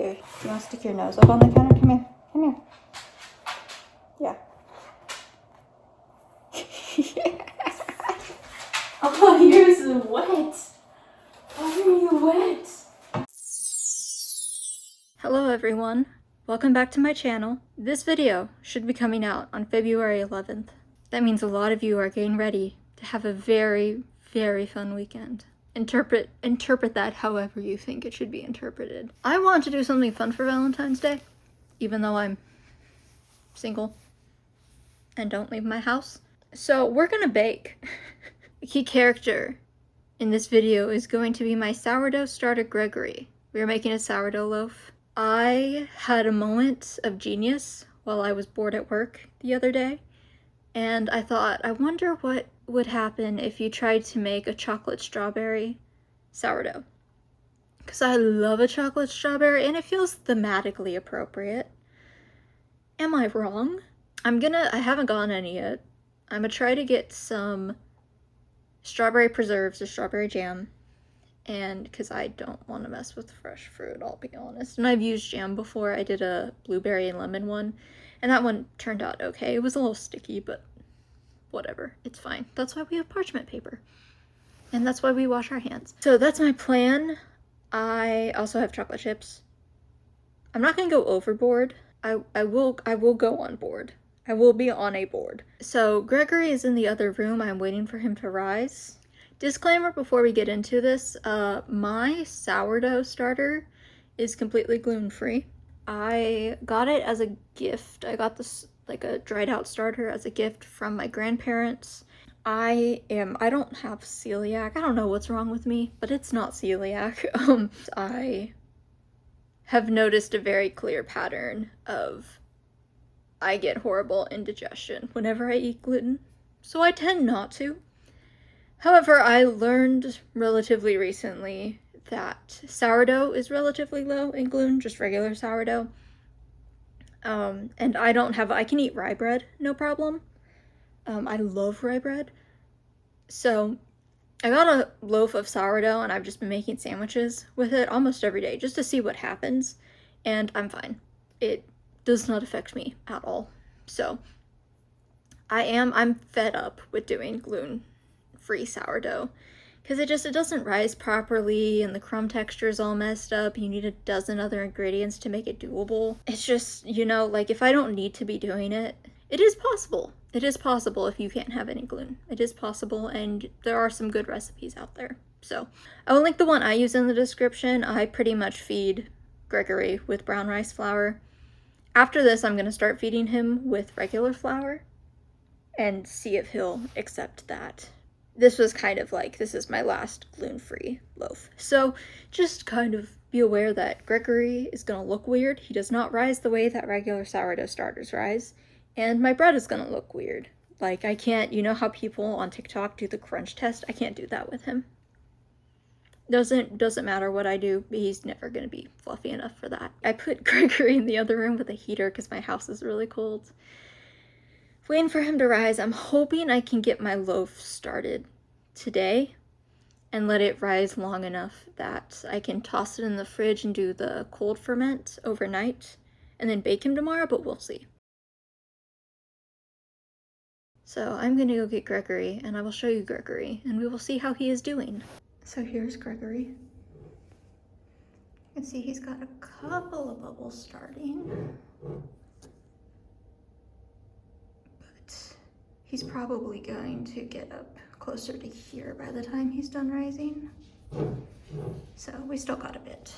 Here, you want to stick your nose up on the counter? Come here. Come here. Yeah. Oh, yours is wet. Why are you wet? Hello everyone. Welcome back to my channel. This video should be coming out on February 11th. That means a lot of you are getting ready to have a very, very fun weekend. Interpret that however you think it should be interpreted. I want to do something fun for Valentine's Day, even though I'm single and don't leave my house. So we're gonna bake. The key character in this video is going to be my sourdough starter Gregory. We are making a sourdough loaf. I had a moment of genius while I was bored at work the other day, and I thought, I wonder what would happen if you tried to make a chocolate strawberry sourdough. Because I love a chocolate strawberry and it feels thematically appropriate. Am I wrong? I haven't gotten any yet. I'm gonna try to get some strawberry preserves or strawberry jam, and because I don't want to mess with fresh fruit, I'll be honest. And I've used jam before. I did a blueberry and lemon one, and that one turned out okay. It was a little sticky, but whatever, it's fine. That's why we have parchment paper, and that's why we wash our hands. So that's my plan. I also have chocolate chips. I'm not gonna go overboard. I will go on board. I will be on a board. So Gregory is in the other room. I'm waiting for him to rise. Disclaimer before we get into this, my sourdough starter is completely gluten-free. I got it as a gift. I got this, like a dried out starter as a gift from my grandparents. I don't have celiac. I don't know what's wrong with me, but it's not celiac. I have noticed a very clear pattern of I get horrible indigestion whenever I eat gluten, so I tend not to. However, I learned relatively recently that sourdough is relatively low in gluten, just regular sourdough. And I can eat rye bread, no problem. I love rye bread. So I got a loaf of sourdough and I've just been making sandwiches with it almost every day just to see what happens. And I'm fine. It does not affect me at all. So I'm fed up with doing gluten-free sourdough because it doesn't rise properly and the crumb texture is all messed up. You need a dozen other ingredients to make it doable. It's just, like if I don't need to be doing it, it is possible. It is possible if you can't have any gluten. It is possible, and there are some good recipes out there. So I will link the one I use in the description. I pretty much feed Gregory with brown rice flour. After this, I'm going to start feeding him with regular flour and see if he'll accept that. This was kind of like, this is my last gluten-free loaf. So just kind of be aware that Gregory is going to look weird. He does not rise the way that regular sourdough starters rise. And my bread is going to look weird. Like, I can't, you know how people on TikTok do the crunch test? I can't do that with him. Doesn't matter what I do, he's never going to be fluffy enough for that. I put Gregory in the other room with a heater because my house is really cold. Waiting for him to rise. I'm hoping I can get my loaf started today and let it rise long enough that I can toss it in the fridge and do the cold ferment overnight and then bake him tomorrow, but we'll see. So I'm gonna go get Gregory and I will show you Gregory and we will see how he is doing. So here's Gregory. You can see he's got a couple of bubbles starting. But he's probably going to get up closer to here by the time he's done rising. So we still got a bit.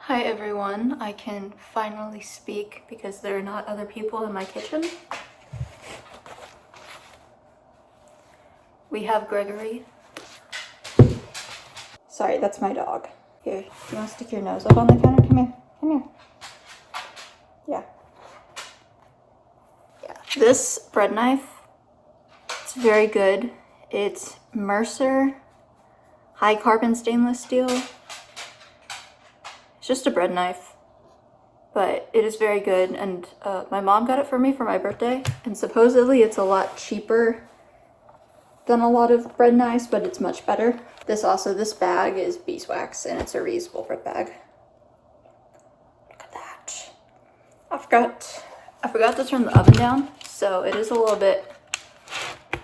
Hi everyone, I can finally speak because there are not other people in my kitchen. We have Gregory. Sorry, that's my dog. Here, you want to stick your nose up on the counter? Come here, come here. Yeah. Yeah. This bread knife, it's very good. It's Mercer high carbon stainless steel. It's just a bread knife, but it is very good, and my mom got it for me for my birthday, and supposedly it's a lot cheaper than a lot of bread knives, but it's much better. This bag is beeswax, and it's a reusable bread bag. Look at that. I forgot to turn the oven down, so it is a little bit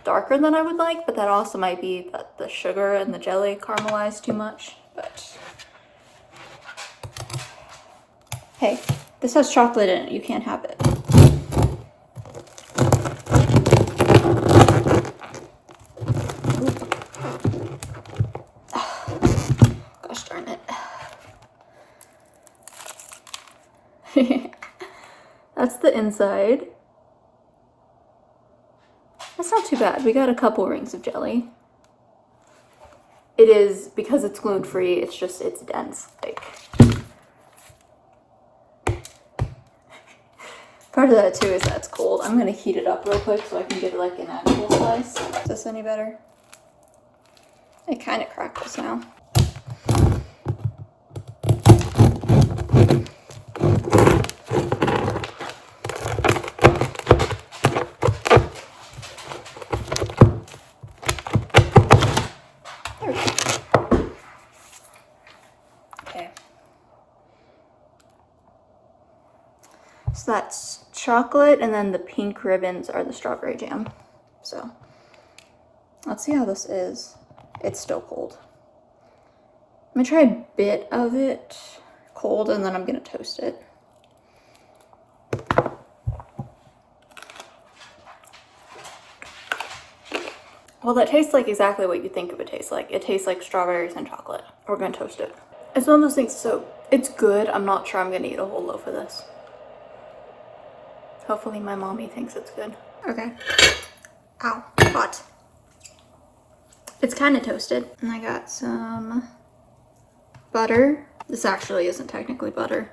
darker than I would like, but that also might be that the sugar and the jelly caramelized too much, but hey, this has chocolate in it. You can't have it. Gosh darn it. That's the inside. That's not too bad. We got a couple rings of jelly. It is, because it's gluten-free, it's dense. Like, part of that too is that it's cold. I'm gonna heat it up real quick so I can get like an actual slice. Is this any better? It kind of crackles now. There we go. Okay. So that's chocolate, and then the pink ribbons are the strawberry jam. So let's see how this is. It's still cold. I'm gonna try a bit of it cold, and then I'm gonna toast it. Well, that tastes like exactly what you think it would taste like. It tastes like strawberries and chocolate. We're gonna toast it. It's one of those things, so it's good. I'm not sure I'm gonna eat a whole loaf of this. Hopefully my mommy thinks it's good. Okay. Ow, hot. It's kind of toasted. And I got some butter. This actually isn't technically butter.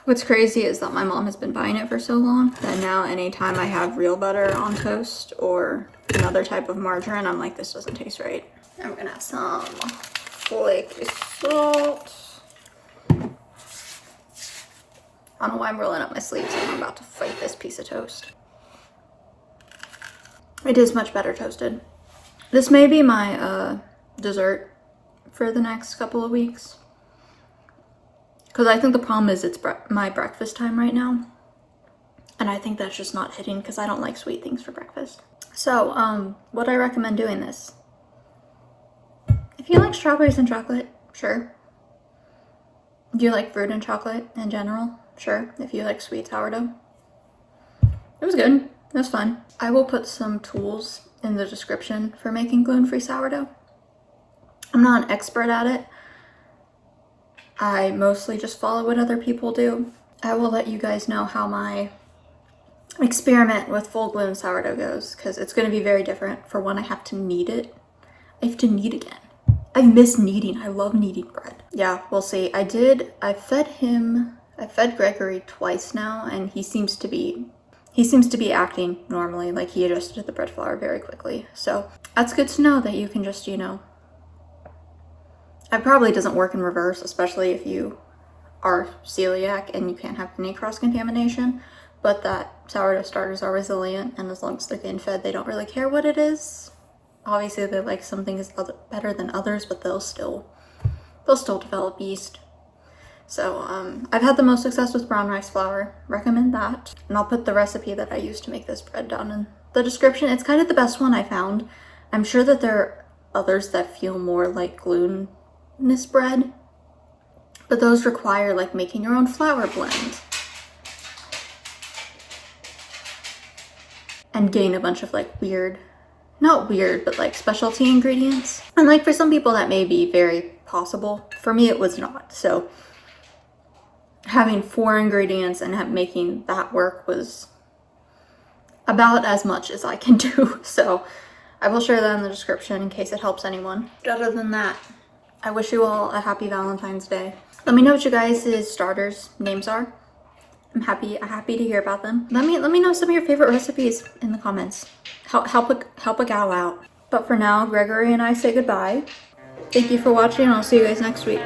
What's crazy is that my mom has been buying it for so long that now anytime I have real butter on toast or another type of margarine, I'm like, this doesn't taste right. And we're gonna have some flaky salt. I don't know why I'm rolling up my sleeves and I'm about to fight this piece of toast. It is much better toasted. This may be my dessert for the next couple of weeks. Because I think the problem is it's my breakfast time right now. And I think that's just not hitting because I don't like sweet things for breakfast. So, would I recommend doing this? If you like strawberries and chocolate, sure. Do you like fruit and chocolate in general? Sure. If you like sweet sourdough. It was good. It was fun. I will put some tools in the description for making gluten-free sourdough. I'm not an expert at it. I mostly just follow what other people do. I will let you guys know how my experiment with full gluten sourdough goes, because it's going to be very different. For one, I have to knead it. I have to knead again. I miss kneading. I love kneading bread. Yeah, we'll see. I fed Gregory twice now, and he seems to be acting normally. Like, he adjusted the bread flour very quickly. So that's good to know that you can just, you know, it probably doesn't work in reverse, especially if you are celiac and you can't have any cross-contamination, but that sourdough starters are resilient, and as long as they're getting fed, they don't really care what it is. Obviously, they like some things better than others, but they'll still develop yeast. So I've had the most success with brown rice flour. Recommend that. And I'll put the recipe that I used to make this bread down in the description. It's kind of the best one I found. I'm sure that there are others that feel more like glutinous bread, but those require like making your own flour blend and getting a bunch of like not weird, but like specialty ingredients. And like for some people that may be very possible. For me, it was not. So having 4 ingredients and making that work was about as much as I can do. So I will share that in the description in case it helps anyone. But other than that, I wish you all a happy Valentine's Day. Let me know what you guys' starters' names are. I'm happy to hear about them. Let me know some of your favorite recipes in the comments. Help a gal out. But for now, Gregory and I say goodbye. Thank you for watching, and I'll see you guys next week.